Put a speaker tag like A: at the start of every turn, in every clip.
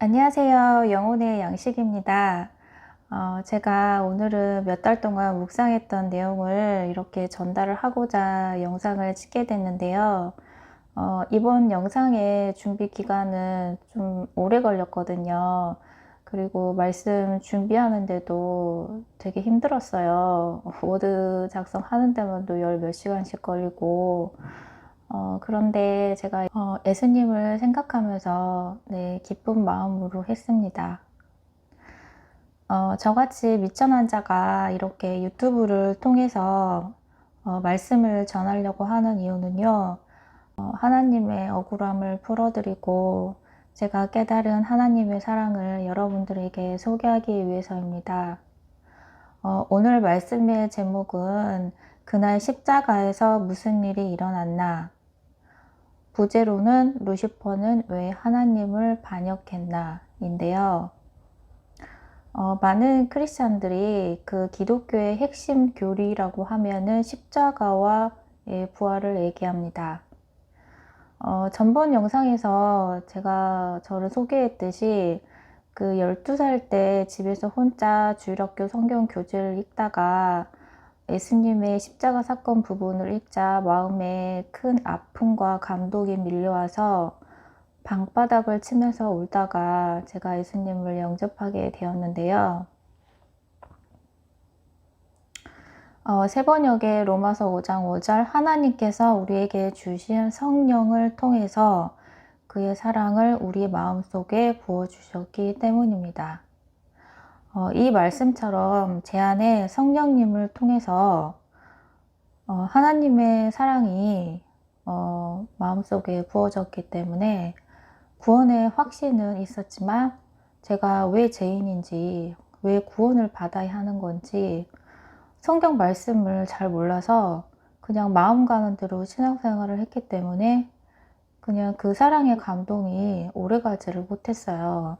A: 안녕하세요. 영혼의 양식입니다. 제가 오늘은 몇 달 동안 묵상했던 내용을 이렇게 전달을 하고자 영상을 찍게 됐는데요. 이번 영상의 준비 기간은 좀 오래 걸렸거든요. 그리고 말씀 준비하는데도 되게 힘들었어요. 워드 작성하는 데만도 열 몇 시간씩 걸리고, 그런데 제가 예수님을 생각하면서 기쁜 마음으로 했습니다. 저같이 미천한 자가 이렇게 유튜브를 통해서 말씀을 전하려고 하는 이유는요, 하나님의 억울함을 풀어드리고 제가 깨달은 하나님의 사랑을 여러분들에게 소개하기 위해서입니다. 오늘 말씀의 제목은 그날 십자가에서 무슨 일이 일어났나? 부제로는 루시퍼는 왜 하나님을 반역했나? 인데요. 많은 크리스찬들이 그 기독교의 핵심 교리라고 하면은 십자가와 부활을 얘기합니다. 전번 영상에서 제가 저를 소개했듯이 그 12살 때 집에서 혼자 주일학교 성경 교재를 읽다가 예수님의 십자가 사건 부분을 읽자 마음에 큰 아픔과 감동이 밀려와서 방바닥을 치면서 울다가 제가 예수님을 영접하게 되었는데요. 세 번역의 로마서 5장 5절 하나님께서 우리에게 주신 성령을 통해서 그의 사랑을 우리 마음속에 부어주셨기 때문입니다. 이 말씀처럼 제 안에 성령님을 통해서 하나님의 사랑이 마음속에 부어졌기 때문에 구원의 확신은 있었지만 제가 왜 죄인인지, 왜 구원을 받아야 하는 건지 성경 말씀을 잘 몰라서 그냥 마음 가는 대로 신앙생활을 했기 때문에 그냥 그 사랑의 감동이 오래가지를 못했어요.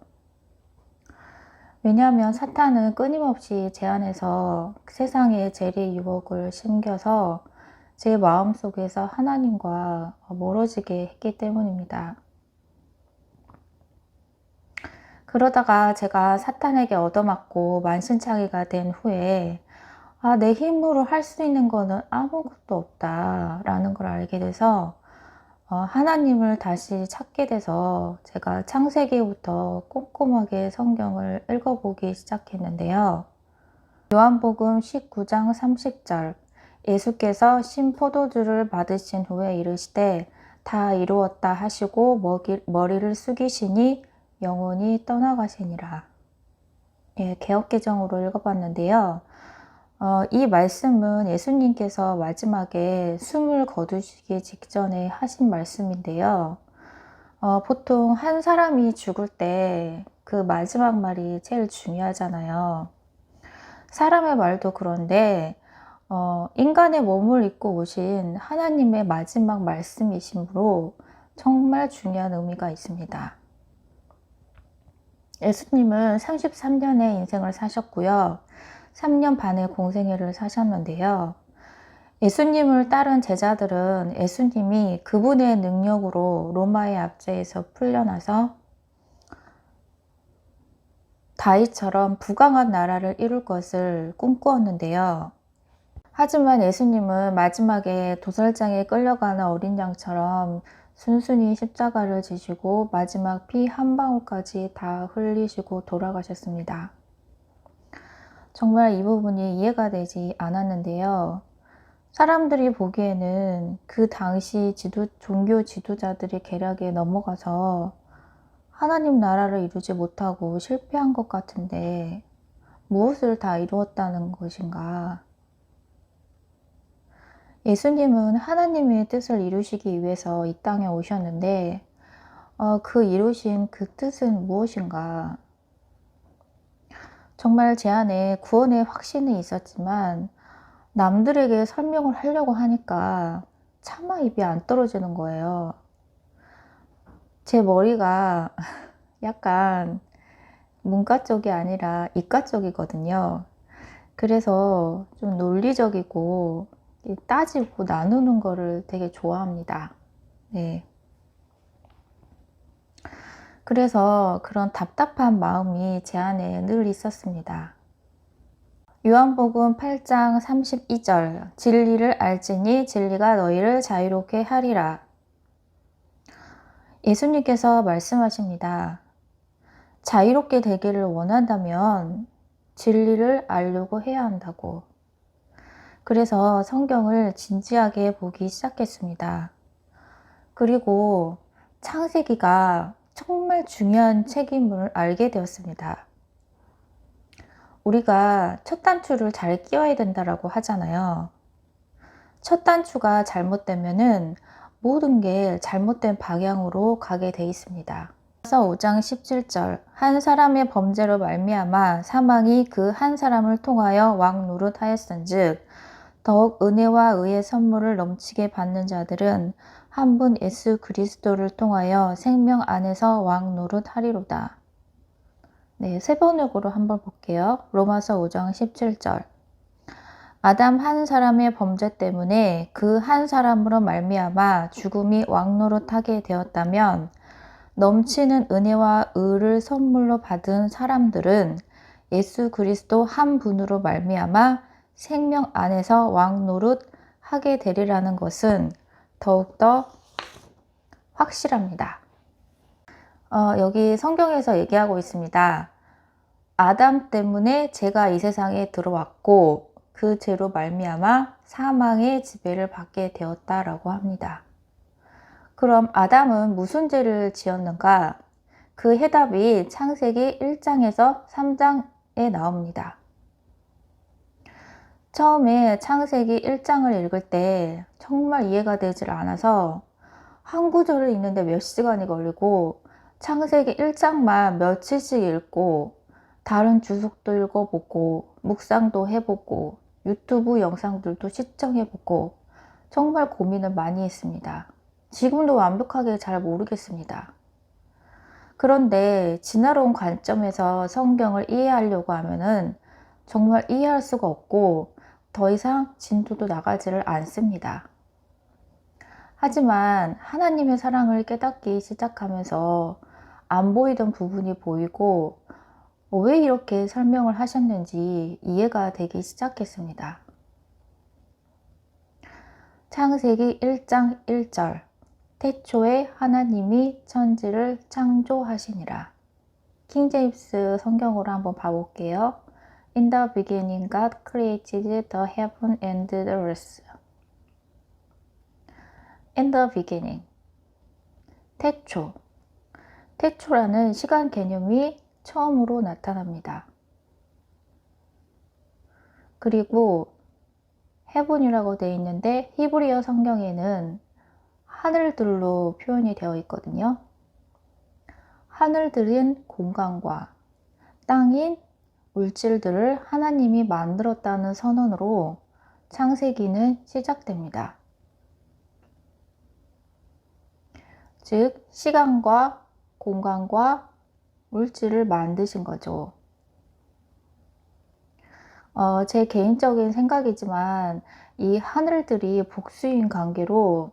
A: 왜냐하면 사탄은 끊임없이 제 안에서 세상의 재리 유혹을 심겨서 제 마음속에서 하나님과 멀어지게 했기 때문입니다. 그러다가 제가 사탄에게 얻어맞고 만신창이가 된 후에 내 힘으로 할 수 있는 거는 아무것도 없다라는 걸 알게 돼서 하나님을 다시 찾게 돼서 제가 창세기부터 꼼꼼하게 성경을 읽어보기 시작했는데요. 요한복음 19장 30절 예수께서 신 포도주를 받으신 후에 이르시되 다 이루었다 하시고 머리를 숙이시니 영혼이 떠나가시니라. 개역개정으로 읽어봤는데요. 이 말씀은 예수님께서 마지막에 숨을 거두시기 직전에 하신 말씀인데요. 보통 한 사람이 죽을 때 그 마지막 말이 제일 중요하잖아요. 사람의 말도 그런데 인간의 몸을 입고 오신 하나님의 마지막 말씀이시므로 정말 중요한 의미가 있습니다. 예수님은 33년의 인생을 사셨고요. 3년 반의 공생애를 사셨는데요. 예수님을 따른 제자들은 예수님이 그분의 능력으로 로마의 압제에서 풀려나서 다윗처럼 부강한 나라를 이룰 것을 꿈꾸었는데요. 하지만 예수님은 마지막에 도살장에 끌려가는 어린 양처럼 순순히 십자가를 지시고 마지막 피 한 방울까지 다 흘리시고 돌아가셨습니다. 정말 이 부분이 이해가 되지 않았는데요. 사람들이 보기에는 그 당시 종교 지도자들이 계략에 넘어가서 하나님 나라를 이루지 못하고 실패한 것 같은데 무엇을 다 이루었다는 것인가? 예수님은 하나님의 뜻을 이루시기 위해서 이 땅에 오셨는데 그 이루신 그 뜻은 무엇인가? 정말 제 안에 구원의 확신이 있었지만 남들에게 설명을 하려고 하니까 차마 입이 안 떨어지는 거예요. 제 머리가 약간 문과 쪽이 아니라 이과 쪽이거든요. 그래서 좀 논리적이고 따지고 나누는 거를 되게 좋아합니다. 네. 그래서 그런 답답한 마음이 제 안에 늘 있었습니다. 요한복음 8장 32절 진리를 알지니 진리가 너희를 자유롭게 하리라. 예수님께서 말씀하십니다. 자유롭게 되기를 원한다면 진리를 알려고 해야 한다고. 그래서 성경을 진지하게 보기 시작했습니다. 그리고 창세기가 정말 중요한 책임을 알게 되었습니다. 우리가 첫 단추를 잘 끼워야 된다라고 하잖아요. 첫 단추가 잘못되면은 모든 게 잘못된 방향으로 가게 돼 있습니다. 그래서 5장 17절 한 사람의 범죄로 말미암아 사망이 그 한 사람을 통하여 왕 노릇하였은즉 더욱 은혜와 의의 선물을 넘치게 받는 자들은 한 분 예수 그리스도를 통하여 생명 안에서 왕 노릇하리로다. 네, 세 번역으로 한번 볼게요. 로마서 5장 17절 아담 한 사람의 범죄 때문에 그 한 사람으로 말미암아 죽음이 왕노릇하게 되었다면 넘치는 은혜와 의를 선물로 받은 사람들은 예수 그리스도 한 분으로 말미암아 생명 안에서 왕노릇 하게 되리라는 것은 더욱더 확실합니다. 여기 성경에서 얘기하고 있습니다. 아담 때문에 죄가 이 세상에 들어왔고 그 죄로 말미암아 사망의 지배를 받게 되었다라고 합니다. 그럼 아담은 무슨 죄를 지었는가? 그 해답이 창세기 1장에서 3장에 나옵니다. 처음에 창세기 1장을 읽을 때 정말 이해가 되질 않아서 한 구절을 읽는데 몇 시간이 걸리고 창세기 1장만 며칠씩 읽고 다른 주석도 읽어보고 묵상도 해보고 유튜브 영상들도 시청해보고 정말 고민을 많이 했습니다. 지금도 완벽하게 잘 모르겠습니다. 그런데 지나로운 관점에서 성경을 이해하려고 하면은 정말 이해할 수가 없고 더 이상 진도도 나가지를 않습니다. 하지만 하나님의 사랑을 깨닫기 시작하면서 안 보이던 부분이 보이고 왜 이렇게 설명을 하셨는지 이해가 되기 시작했습니다. 창세기 1장 1절 태초에 하나님이 천지를 창조하시니라. 킹제임스 성경으로 한번 봐볼게요. In the beginning God created the heaven and the earth. In the beginning. 태초. 태초라는 시간 개념이 처음으로 나타납니다. 그리고 heaven이라고 되어 있는데 히브리어 성경에는 하늘들로 표현이 되어 있거든요. 하늘들은 공간과 땅인 물질들을 하나님이 만들었다는 선언으로 창세기는 시작됩니다. 즉, 시간과 공간과 물질을 만드신 거죠. 제 개인적인 생각이지만 이 하늘들이 복수인 관계로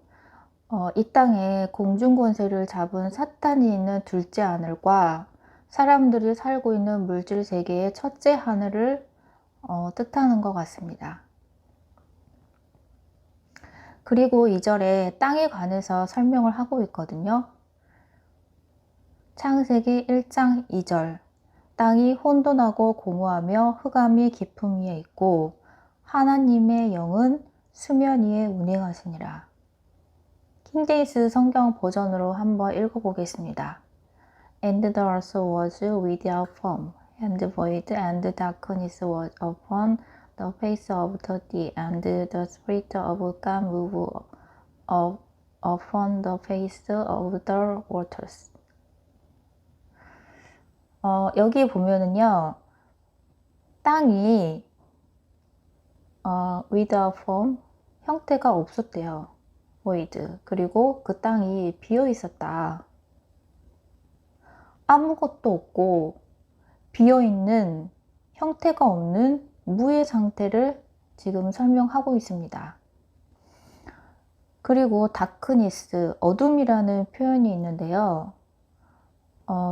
A: 이 땅에 공중권세를 잡은 사탄이 있는 둘째 하늘과 사람들이 살고 있는 물질 세계의 첫째 하늘을 뜻하는 것 같습니다. 그리고 2절에 땅에 관해서 설명을 하고 있거든요. 창세기 1장 2절 땅이 혼돈하고 공허하며 흑암이 깊음 위에 있고 하나님의 영은 수면 위에 운행하시니라. 킹제임스 성경 버전으로 한번 읽어보겠습니다. And the earth was without form, and void, and darkness was upon the face of the deep, and the Spirit of God moved upon the face of the waters. 여기 보면은요, 땅이 without form, 형태가 없었대요. void. 그리고 그 땅이 비어 있었다. 아무것도 없고 비어있는 형태가 없는 무의 상태를 지금 설명하고 있습니다. 그리고 다크니스, 어둠이라는 표현이 있는데요.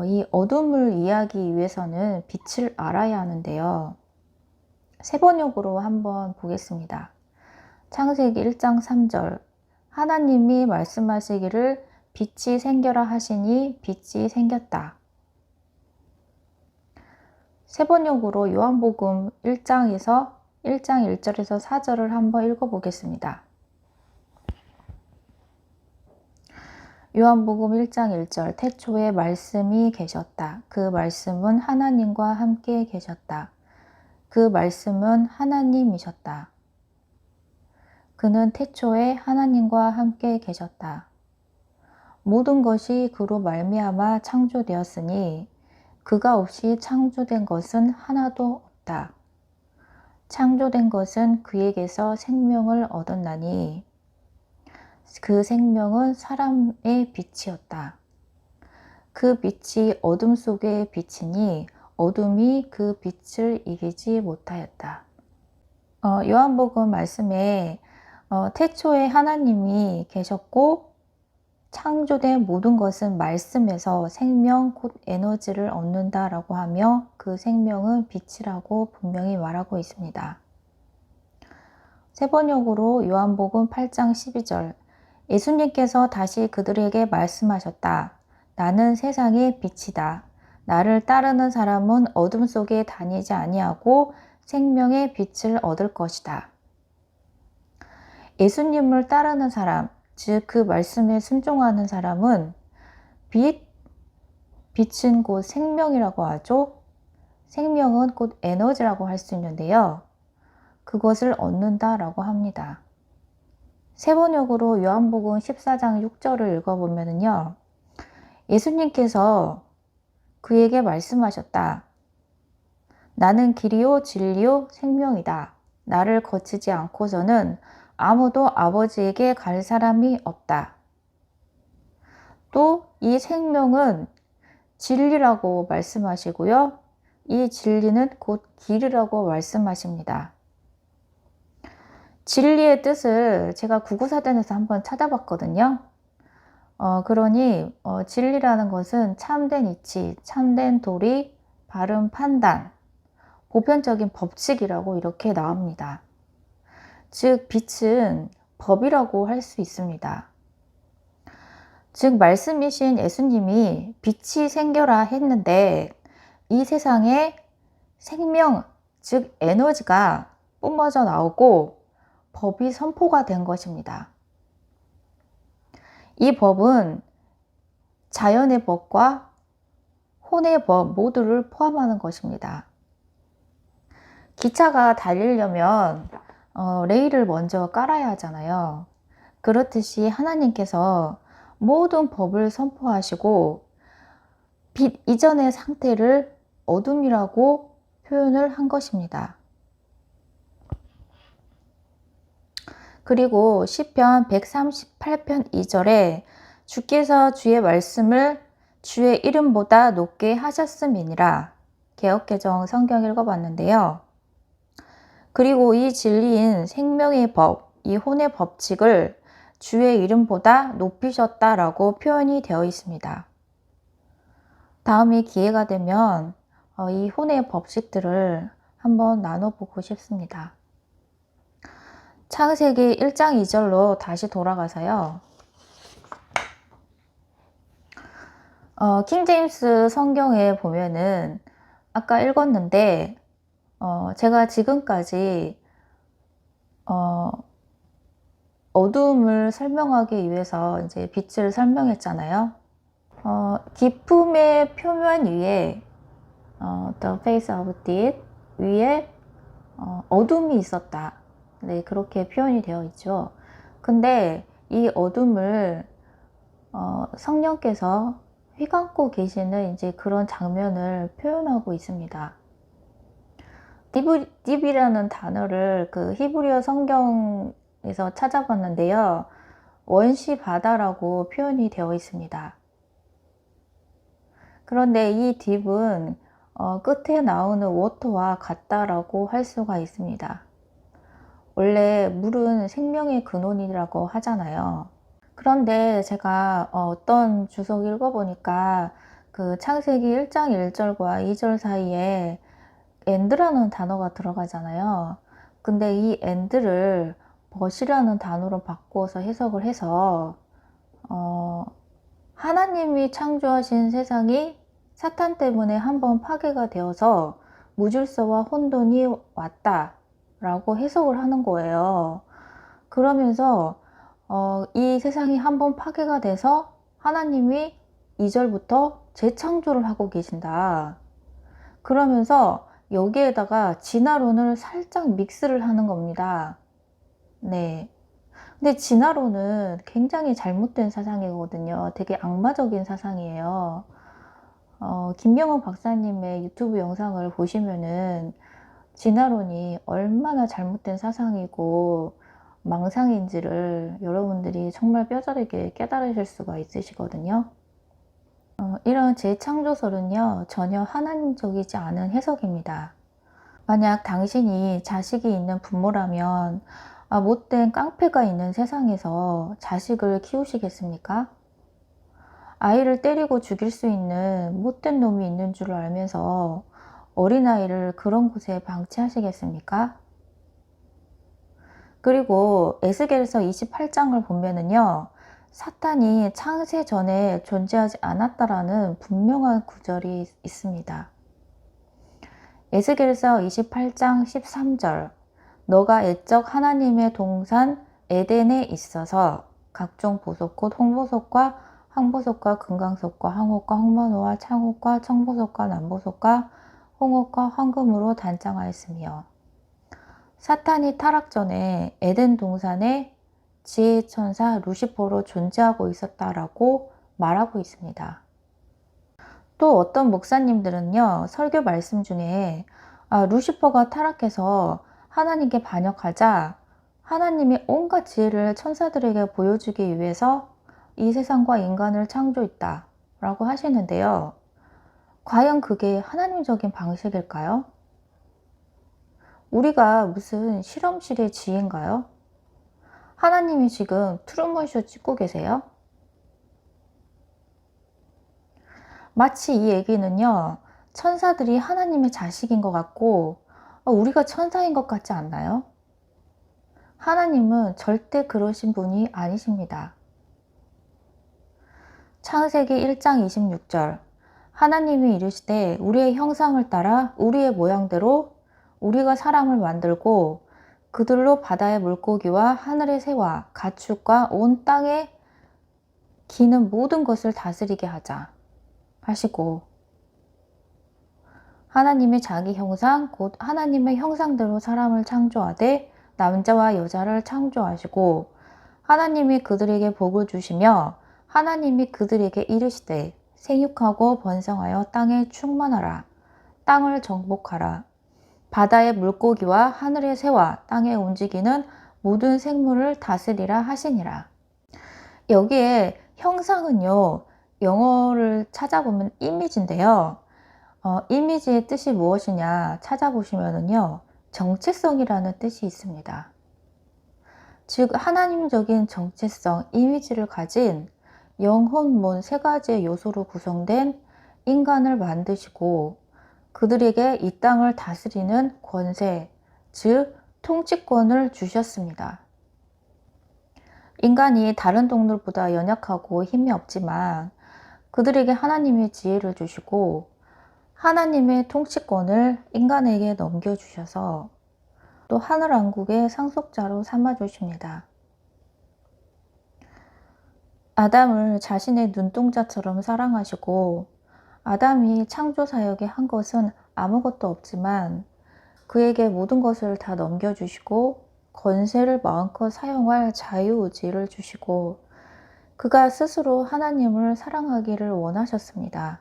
A: 이 어둠을 이해하기 위해서는 빛을 알아야 하는데요. 세 번역으로 한번 보겠습니다. 창세기 1장 3절 하나님이 말씀하시기를 빛이 생겨라 하시니 빛이 생겼다. 세 번역으로 요한복음 1장 1절에서 4절을 한번 읽어보겠습니다. 요한복음 1장 1절 태초에 말씀이 계셨다. 그 말씀은 하나님과 함께 계셨다. 그 말씀은 하나님이셨다. 그는 태초에 하나님과 함께 계셨다. 모든 것이 그로 말미암아 창조되었으니 그가 없이 창조된 것은 하나도 없다. 창조된 것은 그에게서 생명을 얻었나니 그 생명은 사람의 빛이었다. 그 빛이 어둠 속에 비치니 어둠이 그 빛을 이기지 못하였다. 요한복음 말씀에 태초에 하나님이 계셨고 창조된 모든 것은 말씀에서 생명 곧 에너지를 얻는다라고 하며 그 생명은 빛이라고 분명히 말하고 있습니다. 세 번역으로 요한복음 8장 12절 예수님께서 다시 그들에게 말씀하셨다. 나는 세상의 빛이다. 나를 따르는 사람은 어둠 속에 다니지 아니하고 생명의 빛을 얻을 것이다. 예수님을 따르는 사람, 즉 그 말씀에 순종하는 사람은 빛은 곧 생명이라고 하죠. 생명은 곧 에너지라고 할 수 있는데요. 그것을 얻는다라고 합니다. 세 번역으로 요한복음 14장 6절을 읽어보면요. 예수님께서 그에게 말씀하셨다. 나는 길이요 진리요 생명이다. 나를 거치지 않고서는 아무도 아버지에게 갈 사람이 없다. 또 이 생명은 진리라고 말씀하시고요. 이 진리는 곧 길이라고 말씀하십니다. 진리의 뜻을 제가 구구사전에서 한번 찾아봤거든요. 그러니 진리라는 것은 참된 이치, 참된 도리, 바른 판단, 보편적인 법칙이라고 이렇게 나옵니다. 즉 빛은 법이라고 할 수 있습니다. 즉 말씀이신 예수님이 빛이 생겨라 했는데 이 세상에 생명, 즉 에너지가 뿜어져 나오고 법이 선포가 된 것입니다. 이 법은 자연의 법과 혼의 법 모두를 포함하는 것입니다. 기차가 달리려면 레일을 먼저 깔아야 하잖아요. 그렇듯이 하나님께서 모든 법을 선포하시고 빛 이전의 상태를 어둠이라고 표현을 한 것입니다. 그리고 시편 138편 2절에 주께서 주의 말씀을 주의 이름보다 높게 하셨음이니라. 개역개정 성경 읽어봤는데요. 그리고 이 진리인 생명의 법, 이 혼의 법칙을 주의 이름보다 높이셨다라고 표현이 되어 있습니다. 다음에 기회가 되면 이 혼의 법칙들을 한번 나눠보고 싶습니다. 창세기 1장 2절로 다시 돌아가서요. 킹제임스 성경에 보면은 아까 읽었는데 제가 지금까지 어두움을 설명하기 위해서 이제 빛을 설명했잖아요. 기품의 표면 위에 the face of deep 위에 어둠이 있었다. 네, 그렇게 표현이 되어 있죠. 근데 이 어둠을 성령께서 휘감고 계시는 이제 그런 장면을 표현하고 있습니다. 딥이라는 단어를 그 히브리어 성경에서 찾아봤는데요. 원시 바다라고 표현이 되어 있습니다. 그런데 이 딥은 끝에 나오는 워터와 같다라고 할 수가 있습니다. 원래 물은 생명의 근원이라고 하잖아요. 그런데 제가 어떤 주석 읽어보니까 그 창세기 1장 1절과 2절 사이에 and라는 단어가 들어가잖아요. 근데 이 and를 but이라는 단어로 바꿔서 해석을 해서 하나님이 창조하신 세상이 사탄 때문에 한번 파괴가 되어서 무질서와 혼돈이 왔다라고 해석을 하는 거예요. 그러면서 이 세상이 한번 파괴가 돼서 하나님이 2절부터 재창조를 하고 계신다. 그러면서 여기에다가 진화론을 살짝 믹스를 하는 겁니다. 네. 근데 진화론은 굉장히 잘못된 사상이거든요. 되게 악마적인 사상이에요. 김명훈 박사님의 유튜브 영상을 보시면은 진화론이 얼마나 잘못된 사상이고 망상인지를 여러분들이 정말 뼈저리게 깨달으실 수가 있으시거든요. 이런 재창조설은요, 전혀 하나님적이지 않은 해석입니다. 만약 당신이 자식이 있는 부모라면 못된 깡패가 있는 세상에서 자식을 키우시겠습니까? 아이를 때리고 죽일 수 있는 못된 놈이 있는 줄 알면서 어린아이를 그런 곳에 방치하시겠습니까? 그리고 에스겔서 28장을 보면은요, 사탄이 창세 전에 존재하지 않았다라는 분명한 구절이 있습니다. 에스겔서 28장 13절, 너가 애적 하나님의 동산 에덴에 있어서 각종 보석꽃, 홍보석과 황보석과 금강석과 황옥과 홍만호와 창옥과 청보석과 남보석과 홍옥과 황금으로 단장하였으며, 사탄이 타락 전에 에덴 동산에 지혜의 천사 루시퍼로 존재하고 있었다라고 말하고 있습니다. 또 어떤 목사님들은요, 설교 말씀 중에 루시퍼가 타락해서 하나님께 반역하자 하나님이 온갖 지혜를 천사들에게 보여주기 위해서 이 세상과 인간을 창조했다 라고 하시는데요. 과연 그게 하나님적인 방식일까요? 우리가 무슨 실험실의 지혜인가요? 하나님이 지금 트루먼쇼 찍고 계세요? 마치 이 얘기는요, 천사들이 하나님의 자식인 것 같고 우리가 천사인 것 같지 않나요? 하나님은 절대 그러신 분이 아니십니다. 창세기 1장 26절, 하나님이 이르시되 우리의 형상을 따라 우리의 모양대로 우리가 사람을 만들고 그들로 바다의 물고기와 하늘의 새와 가축과 온 땅에 기는 모든 것을 다스리게 하자 하시고, 하나님의 자기 형상 곧 하나님의 형상대로 사람을 창조하되 남자와 여자를 창조하시고, 하나님이 그들에게 복을 주시며 하나님이 그들에게 이르시되 생육하고 번성하여 땅에 충만하라, 땅을 정복하라, 바다의 물고기와 하늘의 새와 땅에 움직이는 모든 생물을 다스리라 하시니라. 여기에 형상은요, 영어를 찾아보면 이미지인데요. 이미지의 뜻이 무엇이냐 찾아보시면은요, 정체성이라는 뜻이 있습니다. 즉 하나님적인 정체성, 이미지를 가진 영혼, 세 가지의 요소로 구성된 인간을 만드시고 그들에게 이 땅을 다스리는 권세, 즉 통치권을 주셨습니다. 인간이 다른 동물보다 연약하고 힘이 없지만 그들에게 하나님의 지혜를 주시고 하나님의 통치권을 인간에게 넘겨주셔서 또 하늘왕국의 상속자로 삼아주십니다. 아담을 자신의 눈동자처럼 사랑하시고 아담이 창조사역에 한 것은 아무것도 없지만 그에게 모든 것을 다 넘겨주시고 권세를 마음껏 사용할 자유의지를 주시고 그가 스스로 하나님을 사랑하기를 원하셨습니다.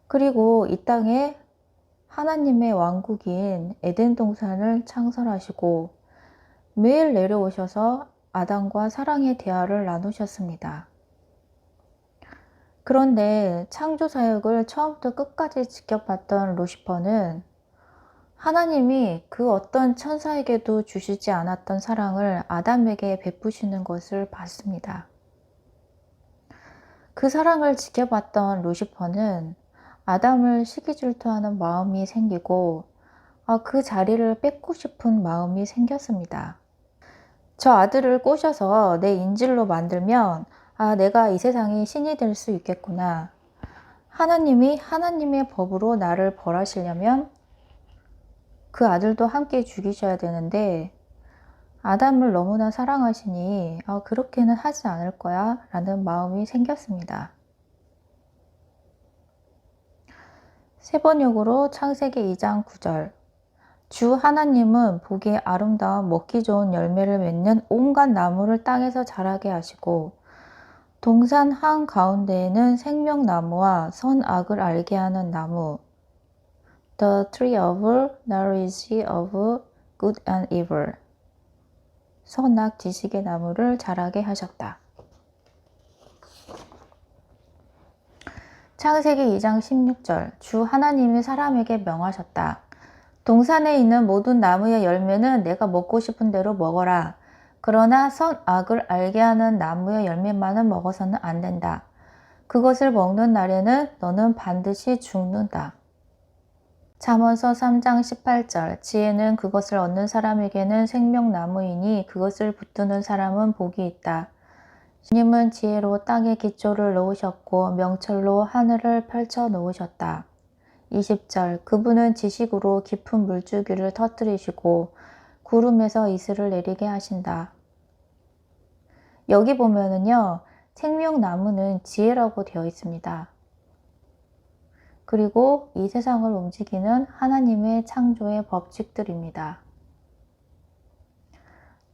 A: 그리고 이 땅에 하나님의 왕국인 에덴 동산을 창설하시고 매일 내려오셔서 아담과 사랑의 대화를 나누셨습니다. 그런데 창조 사역을 처음부터 끝까지 지켜봤던 루시퍼는 하나님이 그 어떤 천사에게도 주시지 않았던 사랑을 아담에게 베푸시는 것을 봤습니다. 그 사랑을 지켜봤던 루시퍼는 아담을 시기 질투하는 마음이 생기고 그 자리를 뺏고 싶은 마음이 생겼습니다. 저 아들을 꼬셔서 내 인질로 만들면 내가 이 세상의 신이 될 수 있겠구나. 하나님이 하나님의 법으로 나를 벌하시려면 그 아들도 함께 죽이셔야 되는데 아담을 너무나 사랑하시니 그렇게는 하지 않을 거야 라는 마음이 생겼습니다. 세 번역으로 창세기 2장 9절. 주 하나님은 보기에 아름다운 먹기 좋은 열매를 맺는 온갖 나무를 땅에서 자라게 하시고 동산 한가운데에는 생명나무와 선악을 알게 하는 나무 The tree of knowledge of good and evil 선악 지식의 나무를 자라게 하셨다. 창세기 2장 16절. 주 하나님이 사람에게 명하셨다. 동산에 있는 모든 나무의 열매는 내가 먹고 싶은 대로 먹어라. 그러나 선악을 알게 하는 나무의 열매만은 먹어서는 안 된다. 그것을 먹는 날에는 너는 반드시 죽는다. 잠언서 3장 18절. 지혜는 그것을 얻는 사람에게는 생명나무이니 그것을 붙드는 사람은 복이 있다. 주님은 지혜로 땅에 기초를 놓으셨고 명철로 하늘을 펼쳐 놓으셨다. 20절. 그분은 지식으로 깊은 물줄기를 터뜨리시고 구름에서 이슬을 내리게 하신다. 여기 보면은요, 생명나무는 지혜라고 되어 있습니다. 그리고 이 세상을 움직이는 하나님의 창조의 법칙들입니다.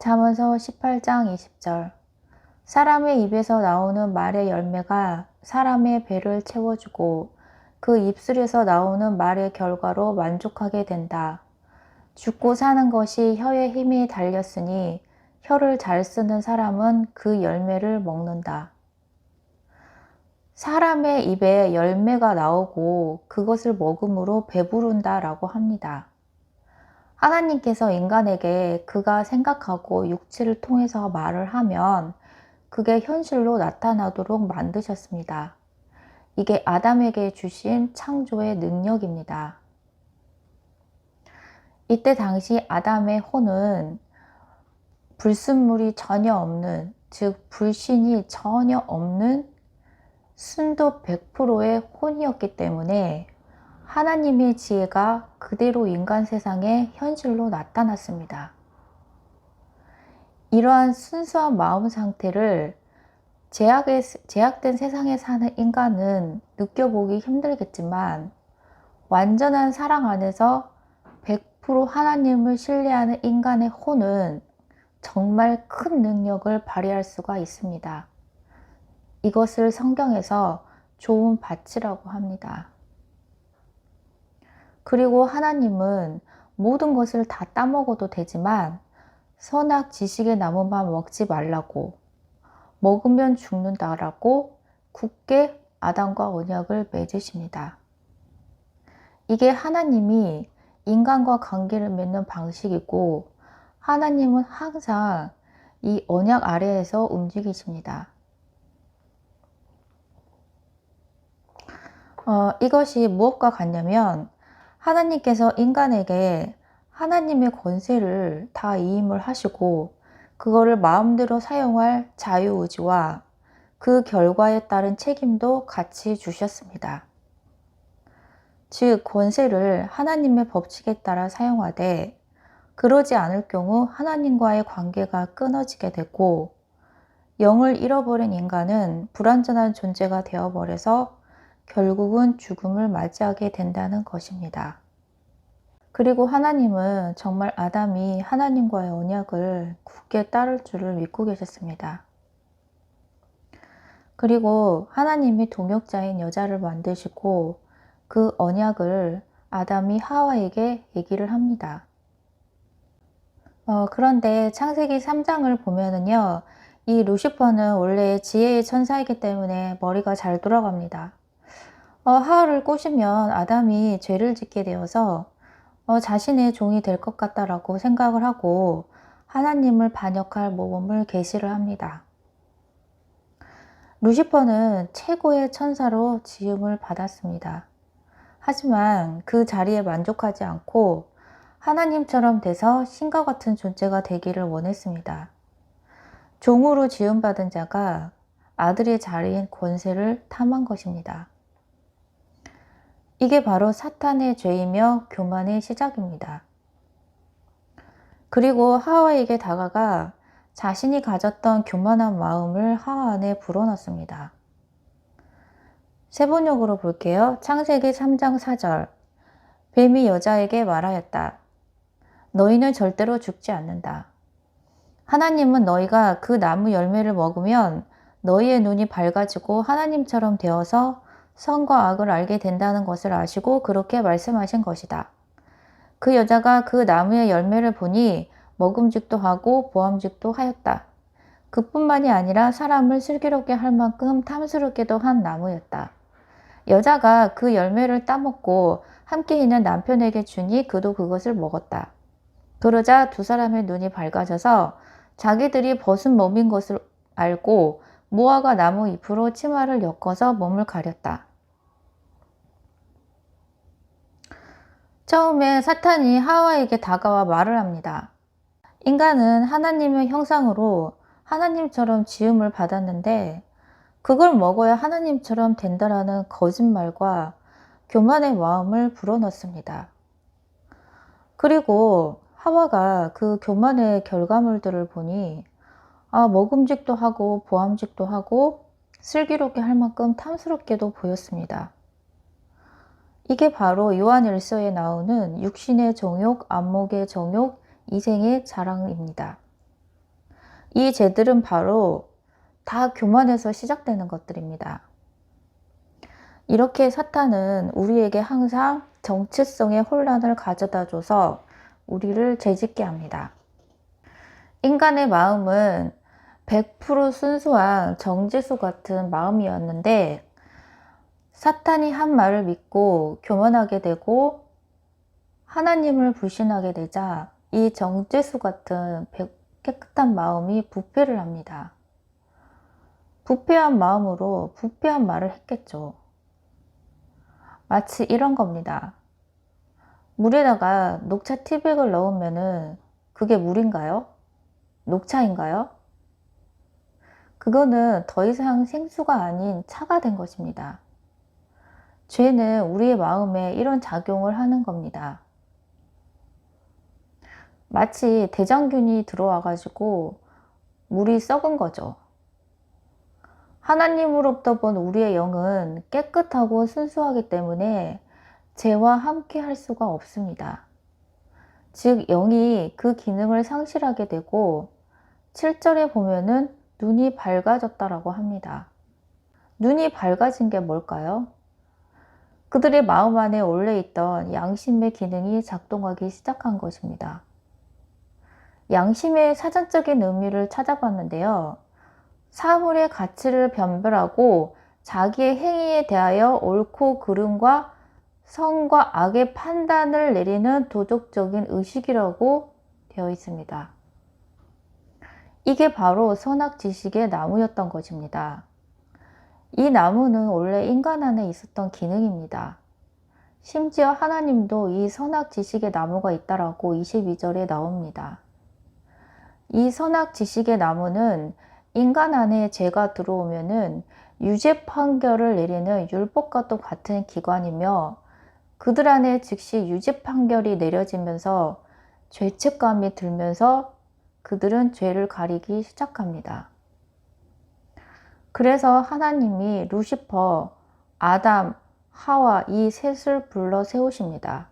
A: 잠언서 18장 20절. 사람의 입에서 나오는 말의 열매가 사람의 배를 채워주고 그 입술에서 나오는 말의 결과로 만족하게 된다. 죽고 사는 것이 혀의 힘이 달렸으니 혀를 잘 쓰는 사람은 그 열매를 먹는다. 사람의 입에 열매가 나오고 그것을 먹음으로 배부른다 라고 합니다. 하나님께서 인간에게 그가 생각하고 육체를 통해서 말을 하면 그게 현실로 나타나도록 만드셨습니다. 이게 아담에게 주신 창조의 능력입니다. 이때 당시 아담의 혼은 불순물이 전혀 없는, 즉 불신이 전혀 없는 순도 100%의 혼이었기 때문에 하나님의 지혜가 그대로 인간 세상에 현실로 나타났습니다. 이러한 순수한 마음 상태를 제약된 세상에 사는 인간은 느껴보기 힘들겠지만 완전한 사랑 안에서 100% 하나님을 신뢰하는 인간의 혼은 정말 큰 능력을 발휘할 수가 있습니다. 이것을 성경에서 좋은 밭이라고 합니다. 그리고 하나님은 모든 것을 다 따먹어도 되지만 선악 지식의 나무만 먹지 말라고, 먹으면 죽는다라고 굳게 아담과 언약을 맺으십니다. 이게 하나님이 인간과 관계를 맺는 방식이고 하나님은 항상 이 언약 아래에서 움직이십니다. 이것이 무엇과 같냐면 하나님께서 인간에게 하나님의 권세를 다 이임을 하시고 그거를 마음대로 사용할 자유의지와 그 결과에 따른 책임도 같이 주셨습니다. 즉 권세를 하나님의 법칙에 따라 사용하되 그러지 않을 경우 하나님과의 관계가 끊어지게 되고 영을 잃어버린 인간은 불완전한 존재가 되어버려서 결국은 죽음을 맞이하게 된다는 것입니다. 그리고 하나님은 정말 아담이 하나님과의 언약을 굳게 따를 줄을 믿고 계셨습니다. 그리고 하나님이 동역자인 여자를 만드시고 그 언약을 아담이 하와에게 얘기를 합니다. 그런데 창세기 3장을 보면은요, 이 루시퍼는 원래 지혜의 천사이기 때문에 머리가 잘 돌아갑니다. 하와를 꼬시면 아담이 죄를 짓게 되어서 자신의 종이 될 것 같다라고 생각을 하고 하나님을 반역할 모범을 계시를 합니다. 루시퍼는 최고의 천사로 지음을 받았습니다. 하지만 그 자리에 만족하지 않고 하나님처럼 돼서 신과 같은 존재가 되기를 원했습니다. 종으로 지음받은 자가 아들의 자리인 권세를 탐한 것입니다. 이게 바로 사탄의 죄이며 교만의 시작입니다. 그리고 하와에게 다가가 자신이 가졌던 교만한 마음을 하와 안에 불어넣습니다. 세 번역으로 볼게요. 창세기 3장 4절. 뱀이 여자에게 말하였다. 너희는 절대로 죽지 않는다. 하나님은 너희가 그 나무 열매를 먹으면 너희의 눈이 밝아지고 하나님처럼 되어서 선과 악을 알게 된다는 것을 아시고 그렇게 말씀하신 것이다. 그 여자가 그 나무의 열매를 보니 먹음직도 하고 보암직도 하였다. 그뿐만이 아니라 사람을 슬기롭게 할 만큼 탐스럽게도 한 나무였다. 여자가 그 열매를 따먹고 함께 있는 남편에게 주니 그도 그것을 먹었다. 그러자 두 사람의 눈이 밝아져서 자기들이 벗은 몸인 것을 알고 무화과 나무 잎으로 치마를 엮어서 몸을 가렸다. 처음에 사탄이 하와에게 다가와 말을 합니다. 인간은 하나님의 형상으로 하나님처럼 지음을 받았는데 그걸 먹어야 하나님처럼 된다라는 거짓말과 교만의 마음을 불어넣습니다. 그리고 하와가 그 교만의 결과물들을 보니 먹음직도 하고 보암직도 하고 슬기롭게 할 만큼 탐스럽게도 보였습니다. 이게 바로 요한일서에 나오는 육신의 정욕, 안목의 정욕, 이생의 자랑입니다. 이 죄들은 바로 다 교만에서 시작되는 것들입니다. 이렇게 사탄은 우리에게 항상 정체성의 혼란을 가져다 줘서 우리를 죄짓게 합니다. 인간의 마음은 100% 순수한 정제수 같은 마음이었는데 사탄이 한 말을 믿고 교만하게 되고 하나님을 불신하게 되자 이 정제수 같은 깨끗한 마음이 부패를 합니다. 부패한 마음으로 부패한 말을 했겠죠. 마치 이런 겁니다. 물에다가 녹차 티백을 넣으면은 그게 물인가요? 녹차인가요? 그거는 더 이상 생수가 아닌 차가 된 것입니다. 죄는 우리의 마음에 이런 작용을 하는 겁니다. 마치 대장균이 들어와가지고 물이 썩은 거죠. 하나님으로부터 본 우리의 영은 깨끗하고 순수하기 때문에 죄와 함께 할 수가 없습니다. 즉 영이 그 기능을 상실하게 되고 7절에 보면은 눈이 밝아졌다라고 합니다. 눈이 밝아진 게 뭘까요? 그들의 마음 안에 원래 있던 양심의 기능이 작동하기 시작한 것입니다. 양심의 사전적인 의미를 찾아봤는데요. 사물의 가치를 변별하고 자기의 행위에 대하여 옳고 그름과 선과 악의 판단을 내리는 도덕적인 의식이라고 되어 있습니다. 이게 바로 선악 지식의 나무였던 것입니다. 이 나무는 원래 인간 안에 있었던 기능입니다. 심지어 하나님도 이 선악 지식의 나무가 있다라고 22절에 나옵니다. 이 선악 지식의 나무는 인간 안에 죄가 들어오면은 유죄 판결을 내리는 율법과도 같은 기관이며 그들 안에 즉시 유죄 판결이 내려지면서 죄책감이 들면서 그들은 죄를 가리기 시작합니다. 그래서 하나님이 루시퍼, 아담, 하와 이 셋을 불러 세우십니다.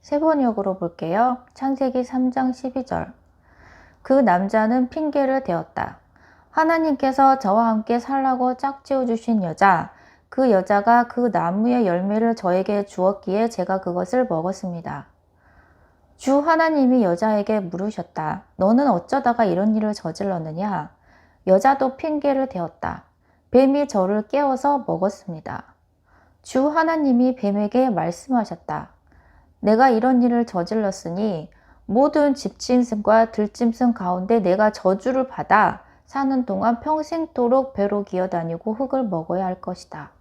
A: 세 번역으로 볼게요. 창세기 3장 12절. 그 남자는 핑계를 대었다. 하나님께서 저와 함께 살라고 짝지어 주신 여자, 그 여자가 그 나무의 열매를 저에게 주었기에 제가 그것을 먹었습니다. 주 하나님이 여자에게 물으셨다. 너는 어쩌다가 이런 일을 저질렀느냐? 여자도 핑계를 대었다. 뱀이 저를 깨워서 먹었습니다. 주 하나님이 뱀에게 말씀하셨다. 내가 이런 일을 저질렀으니 모든 집짐승과 들짐승 가운데 내가 저주를 받아 사는 동안 평생토록 배로 기어다니고 흙을 먹어야 할 것이다.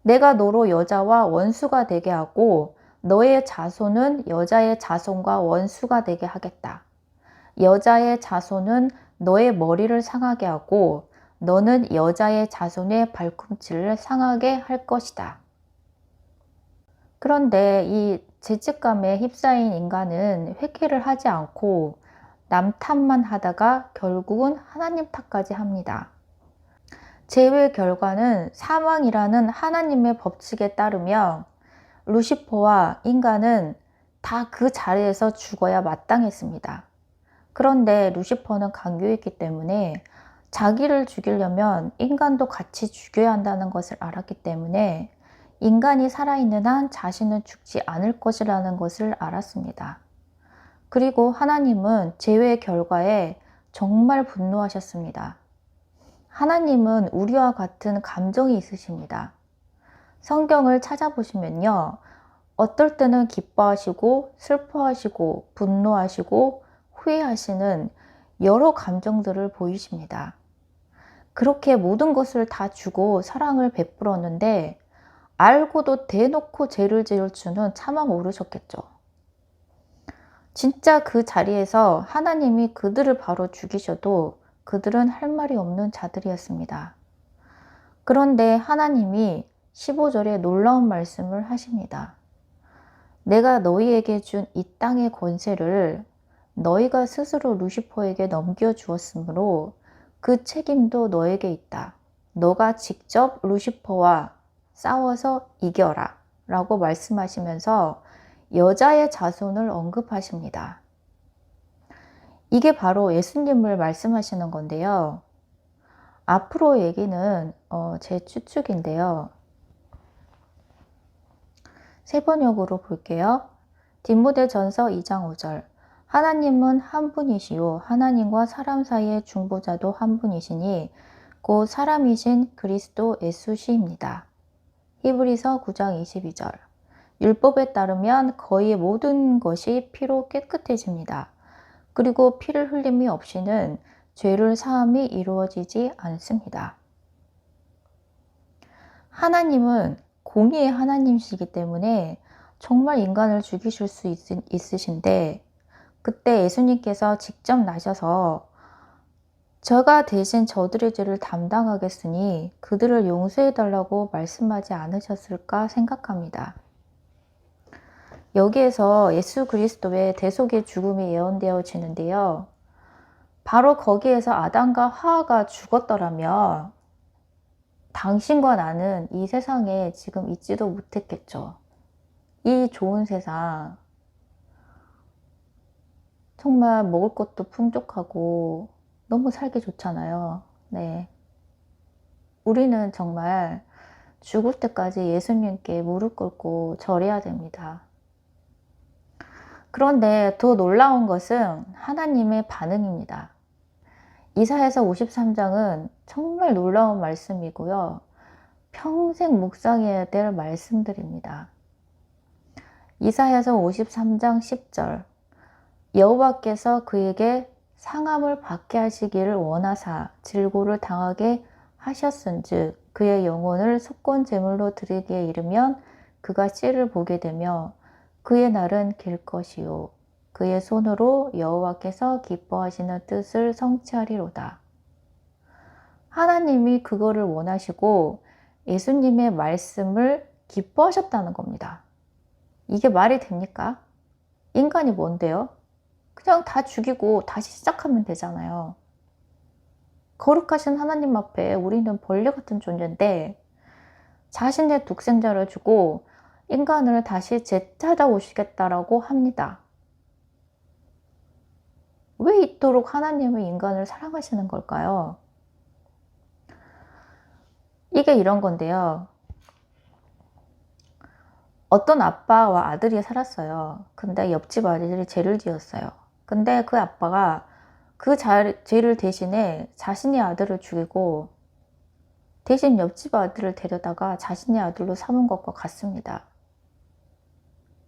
A: 내가 너로 여자와 원수가 되게 하고 너의 자손은 여자의 자손과 원수가 되게 하겠다. 여자의 자손은 너의 머리를 상하게 하고 너는 여자의 자손의 발꿈치를 상하게 할 것이다. 그런데 이 죄책감에 휩싸인 인간은 회개를 하지 않고 남 탓만 하다가 결국은 하나님 탓까지 합니다. 죄의 결과는 사망이라는 하나님의 법칙에 따르면 루시퍼와 인간은 다 그 자리에서 죽어야 마땅했습니다. 그런데 루시퍼는 간교했기 때문에 자기를 죽이려면 인간도 같이 죽여야 한다는 것을 알았기 때문에 인간이 살아있는 한 자신은 죽지 않을 것이라는 것을 알았습니다. 그리고 하나님은 죄의 결과에 정말 분노하셨습니다. 하나님은 우리와 같은 감정이 있으십니다. 성경을 찾아보시면요. 어떨 때는 기뻐하시고 슬퍼하시고 분노하시고 후회하시는 여러 감정들을 보이십니다. 그렇게 모든 것을 다 주고 사랑을 베풀었는데 알고도 대놓고 죄를 지을 줄은 차마 모르셨겠죠. 진짜 그 자리에서 하나님이 그들을 바로 죽이셔도 그들은 할 말이 없는 자들이었습니다. 그런데 하나님이 15절에 놀라운 말씀을 하십니다. 내가 너희에게 준 이 땅의 권세를 너희가 스스로 루시퍼에게 넘겨주었으므로 그 책임도 너에게 있다. 너가 직접 루시퍼와 싸워서 이겨라 라고 말씀하시면서 여자의 자손을 언급하십니다. 이게 바로 예수님을 말씀하시는 건데요. 앞으로 얘기는 제 추측인데요. 세 번역으로 볼게요. 디모데전서 2장 5절. 하나님은 한 분이시요 하나님과 사람 사이의 중보자도 한 분이시니 곧 사람이신 그리스도 예수시입니다. 히브리서 9장 22절. 율법에 따르면 거의 모든 것이 피로 깨끗해집니다. 그리고 피를 흘림이 없이는 죄를 사함이 이루어지지 않습니다. 하나님은 공의의 하나님이시기 때문에 정말 인간을 죽이실 수 있으신데 그때 예수님께서 직접 나셔서 저가 대신 저들의 죄를 담당하겠으니 그들을 용서해달라고 말씀하지 않으셨을까 생각합니다. 여기에서 예수 그리스도의 대속의 죽음이 예언되어지는데요. 바로 거기에서 아담과 하와가 죽었더라면 당신과 나는 이 세상에 지금 있지도 못했겠죠. 이 좋은 세상, 정말 먹을 것도 풍족하고 너무 살기 좋잖아요. 네. 우리는 정말 죽을 때까지 예수님께 무릎 꿇고 절해야 됩니다. 그런데 더 놀라운 것은 하나님의 반응입니다. 이사야서 53장은 정말 놀라운 말씀이고요. 평생 묵상해야 될 말씀들입니다. 이사야서 53장 10절. 여호와께서 그에게 상함을 받게 하시기를 원하사 질고를 당하게 하셨은즉 그의 영혼을 속건 제물로 드리기에 이르면 그가 씨를 보게 되며 그의 날은 길 것이요 그의 손으로 여호와께서 기뻐하시는 뜻을 성취하리로다. 하나님이 그거를 원하시고 예수님의 말씀을 기뻐하셨다는 겁니다. 이게 말이 됩니까? 인간이 뭔데요? 그냥 다 죽이고 다시 시작하면 되잖아요. 거룩하신 하나님 앞에 우리는 벌레 같은 존재인데 자신의 독생자를 주고 인간을 다시 되찾아오시겠다라고 합니다. 왜 이토록 하나님은 인간을 사랑하시는 걸까요? 이게 이런 건데요. 어떤 아빠와 아들이 살았어요. 근데 옆집 아들이 죄를 지었어요. 근데 그 아빠가 그 죄를 대신에 자신의 아들을 죽이고 대신 옆집 아들을 데려다가 자신의 아들로 삼은 것과 같습니다.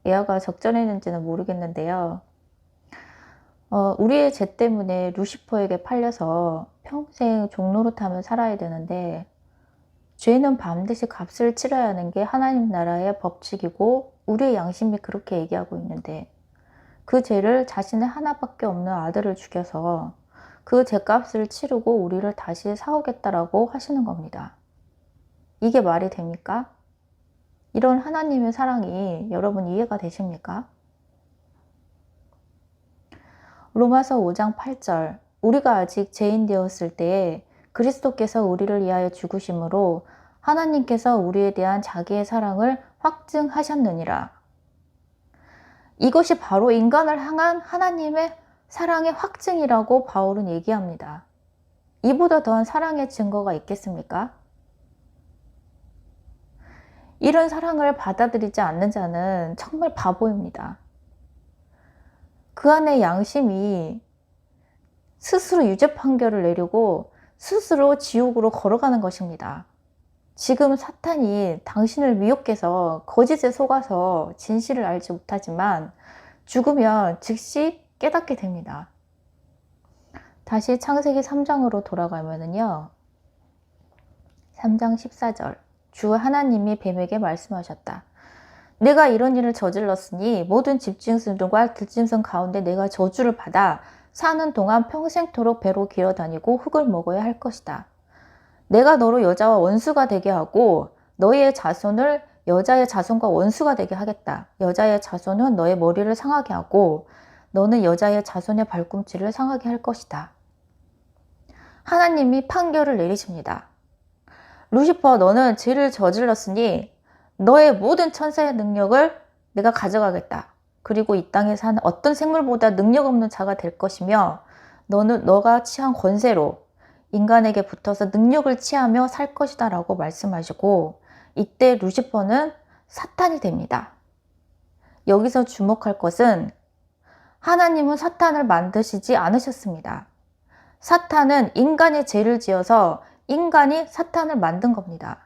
A: 예화가 적절했는지는 모르겠는데요. 우리의 죄 때문에 루시퍼에게 팔려서 평생 종노릇하며 살아야 되는데, 죄는 반드시 값을 치러야 하는 게 하나님 나라의 법칙이고 우리의 양심이 그렇게 얘기하고 있는데, 그 죄를 자신의 하나밖에 없는 아들을 죽여서 그 죄값을 치르고 우리를 다시 사오겠다라고 하시는 겁니다. 이게 말이 됩니까? 이런 하나님의 사랑이 여러분 이해가 되십니까? 로마서 5장 8절, 우리가 아직 죄인 되었을 때에 그리스도께서 우리를 위하여 죽으심으로 하나님께서 우리에 대한 자기의 사랑을 확증하셨느니라. 이것이 바로 인간을 향한 하나님의 사랑의 확증이라고 바울은 얘기합니다. 이보다 더한 사랑의 증거가 있겠습니까? 이런 사랑을 받아들이지 않는 자는 정말 바보입니다. 그 안에 양심이 스스로 유죄 판결을 내리고 스스로 지옥으로 걸어가는 것입니다. 지금 사탄이 당신을 미혹해서 거짓에 속아서 진실을 알지 못하지만 죽으면 즉시 깨닫게 됩니다. 다시 창세기 3장으로 돌아가면은요, 3장 14절, 주 하나님이 뱀에게 말씀하셨다. 내가 이런 일을 저질렀으니 모든 집짐승들과 들짐승 가운데 내가 저주를 받아 사는 동안 평생토록 배로 기어다니고 흙을 먹어야 할 것이다. 내가 너로 여자와 원수가 되게 하고 너의 자손을 여자의 자손과 원수가 되게 하겠다. 여자의 자손은 너의 머리를 상하게 하고 너는 여자의 자손의 발꿈치를 상하게 할 것이다. 하나님이 판결을 내리십니다. 루시퍼, 너는 죄를 저질렀으니 너의 모든 천사의 능력을 내가 가져가겠다. 그리고 이 땅에 사는 어떤 생물보다 능력 없는 자가 될 것이며 너는 너가 취한 권세로 인간에게 붙어서 능력을 취하며 살 것이다 라고 말씀하시고, 이때 루시퍼는 사탄이 됩니다. 여기서 주목할 것은 하나님은 사탄을 만드시지 않으셨습니다. 사탄은 인간이 죄를 지어서 인간이 사탄을 만든 겁니다.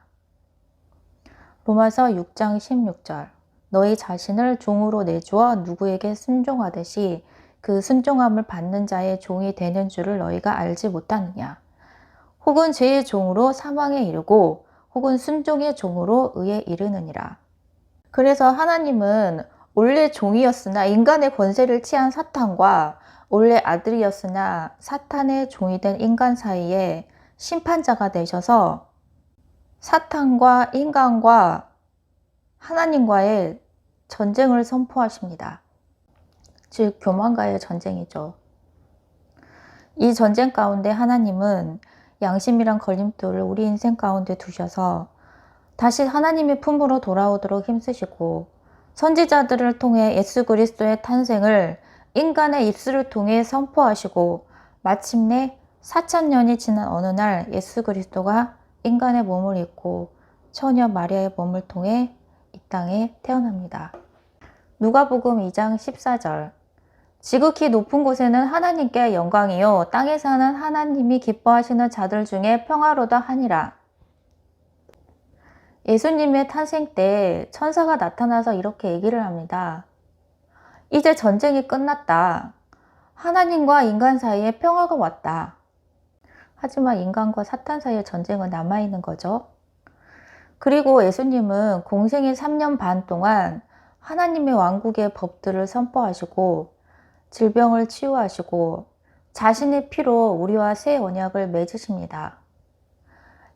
A: 로마서 6장 16절, 너희 자신을 종으로 내주어 누구에게 순종하듯이 그 순종함을 받는 자의 종이 되는 줄을 너희가 알지 못하느냐. 혹은 죄의 종으로 사망에 이르고 혹은 순종의 종으로 의에 이르느니라. 그래서 하나님은 원래 종이었으나 인간의 권세를 취한 사탄과 원래 아들이었으나 사탄의 종이 된 인간 사이에 심판자가 되셔서 사탄과 인간과 하나님과의 전쟁을 선포하십니다. 즉 교만과의 전쟁이죠. 이 전쟁 가운데 하나님은 양심이란 걸림돌을 우리 인생 가운데 두셔서 다시 하나님의 품으로 돌아오도록 힘쓰시고, 선지자들을 통해 예수 그리스도의 탄생을 인간의 입술을 통해 선포하시고, 마침내 4000년이 지난 어느 날 예수 그리스도가 인간의 몸을 입고 처녀 마리아의 몸을 통해 이 땅에 태어납니다. 누가복음 2장 14절, 지극히 높은 곳에는 하나님께 영광이요 땅에 사는 하나님이 기뻐하시는 자들 중에 평화로다 하니라. 예수님의 탄생 때 천사가 나타나서 이렇게 얘기를 합니다. 이제 전쟁이 끝났다. 하나님과 인간 사이에 평화가 왔다. 하지만 인간과 사탄 사이의 전쟁은 남아있는 거죠. 그리고 예수님은 공생의 3년 반 동안 하나님의 왕국의 법들을 선포하시고 질병을 치유하시고 자신의 피로 우리와 새 언약을 맺으십니다.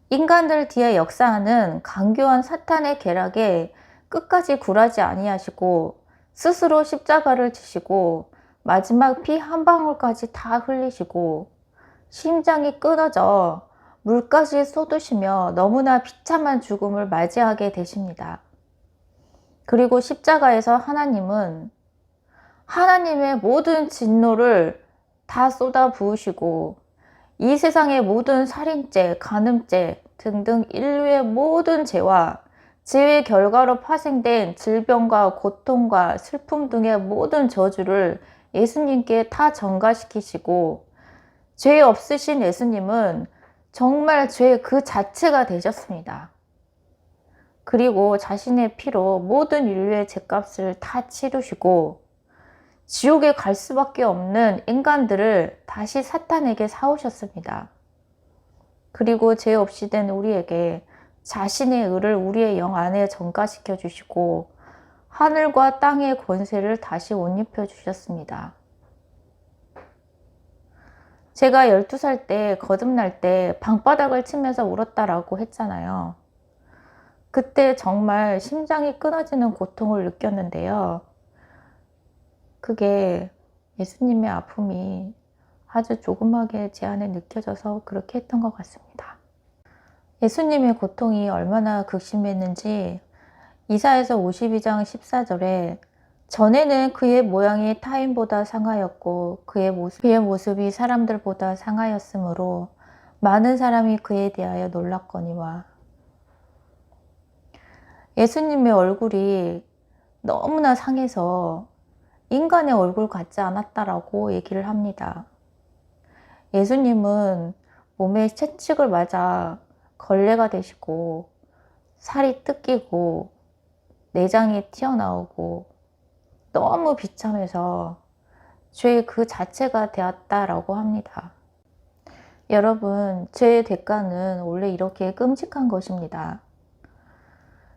A: 인간들 뒤에 역사하는 강교한 사탄의 계략에 끝까지 굴하지 아니하시고 스스로 십자가를 지시고 마지막 피 한 방울까지 다 흘리시고 심장이 끊어져 물까지 쏟으시며 너무나 비참한 죽음을 맞이하게 되십니다. 그리고 십자가에서 하나님은 하나님의 모든 진노를 다 쏟아 부으시고 이 세상의 모든 살인죄, 간음죄 등등 인류의 모든 죄와 죄의 결과로 파생된 질병과 고통과 슬픔 등의 모든 저주를 예수님께 다 전가시키시고, 죄 없으신 예수님은 정말 죄 그 자체가 되셨습니다. 그리고 자신의 피로 모든 인류의 죄값을 다 치르시고 지옥에 갈 수밖에 없는 인간들을 다시 사탄에게 사오셨습니다. 그리고 죄 없이 된 우리에게 자신의 의를 우리의 영 안에 전가시켜 주시고 하늘과 땅의 권세를 다시 옷 입혀 주셨습니다. 제가 12살 때 거듭날 때 방바닥을 치면서 울었다라고 했잖아요. 그때 정말 심장이 끊어지는 고통을 느꼈는데요. 그게 예수님의 아픔이 아주 조그맣게 제 안에 느껴져서 그렇게 했던 것 같습니다. 예수님의 고통이 얼마나 극심했는지 이사야서 52장 14절에 전에는 그의 모양이 타인보다 상하였고 그의 모습이 사람들보다 상하였으므로 많은 사람이 그에 대하여 놀랐거니와. 예수님의 얼굴이 너무나 상해서 인간의 얼굴 같지 않았다라고 얘기를 합니다. 예수님은 몸에 채찍을 맞아 걸레가 되시고 살이 뜯기고 내장이 튀어나오고 너무 비참해서 죄 그 자체가 되었다라고 합니다. 여러분, 죄의 대가는 원래 이렇게 끔찍한 것입니다.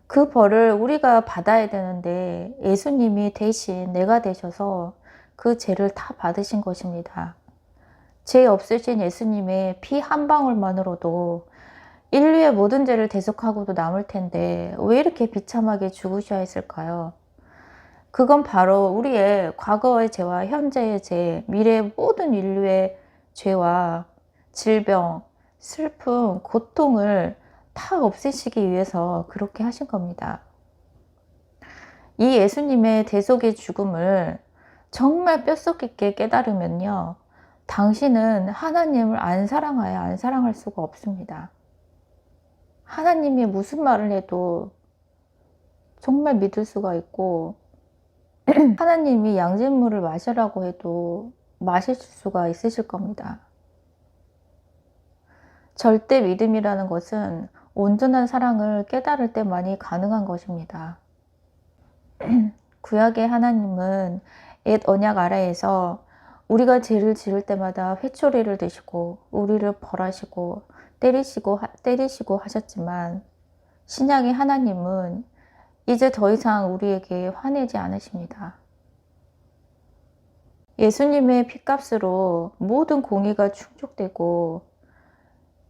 A: 그 벌을 우리가 받아야 되는데 예수님이 대신 내가 되셔서 그 죄를 다 받으신 것입니다. 죄 없으신 예수님의 피 한 방울만으로도 인류의 모든 죄를 대속하고도 남을 텐데 왜 이렇게 비참하게 죽으셔야 했을까요? 그건 바로 우리의 과거의 죄와 현재의 죄, 미래의 모든 인류의 죄와 질병, 슬픔, 고통을 다 없애시기 위해서 그렇게 하신 겁니다. 이 예수님의 대속의 죽음을 정말 뼛속 깊게 깨달으면요. 당신은 하나님을 안 사랑하여 안 사랑할 수가 없습니다. 하나님이 무슨 말을 해도 정말 믿을 수가 있고 하나님이 양진물을 마시라고 해도 마실 수가 있으실 겁니다. 절대 믿음이라는 것은 온전한 사랑을 깨달을 때만이 가능한 것입니다. 구약의 하나님은 옛 언약 아래에서 우리가 죄를 지을 때마다 회초리를 드시고 우리를 벌하시고 때리시고 하셨지만 신약의 하나님은 이제 더 이상 우리에게 화내지 않으십니다. 예수님의 피값으로 모든 공의가 충족되고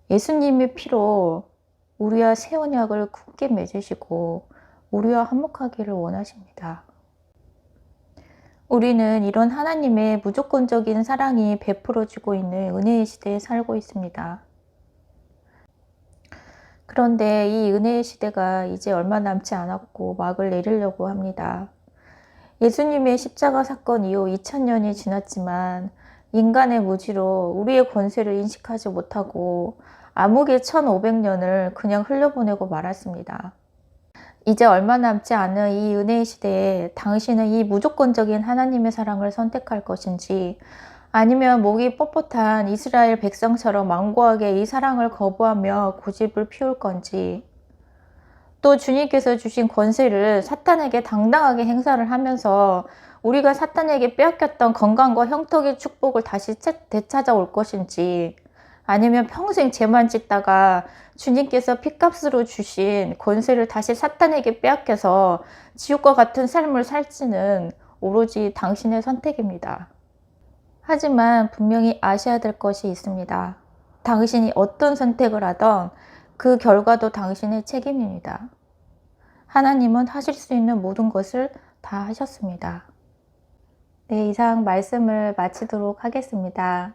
A: 예수님의 피로 우리와 새 언약을 굳게 맺으시고 우리와 화목하기를 원하십니다. 우리는 이런 하나님의 무조건적인 사랑이 베풀어지고 있는 은혜의 시대에 살고 있습니다. 그런데 이 은혜의 시대가 이제 얼마 남지 않았고 막을 내리려고 합니다. 예수님의 십자가 사건 이후 2000년이 지났지만 인간의 무지로 우리의 권세를 인식하지 못하고 암흑의 1500년을 그냥 흘려보내고 말았습니다. 이제 얼마 남지 않은 이 은혜의 시대에 당신은 이 무조건적인 하나님의 사랑을 선택할 것인지 아니면 목이 뻣뻣한 이스라엘 백성처럼 완고하게 이 사랑을 거부하며 고집을 피울 건지 또 주님께서 주신 권세를 사탄에게 당당하게 행사를 하면서 우리가 사탄에게 빼앗겼던 건강과 형통의 축복을 다시 되찾아올 것인지 아니면 평생 죄만 짓다가 주님께서 핏값으로 주신 권세를 다시 사탄에게 빼앗겨서 지옥과 같은 삶을 살지는 오로지 당신의 선택입니다. 하지만 분명히 아셔야 될 것이 있습니다. 당신이 어떤 선택을 하던 그 결과도 당신의 책임입니다. 하나님은 하실 수 있는 모든 것을 다 하셨습니다. 네, 이상 말씀을 마치도록 하겠습니다.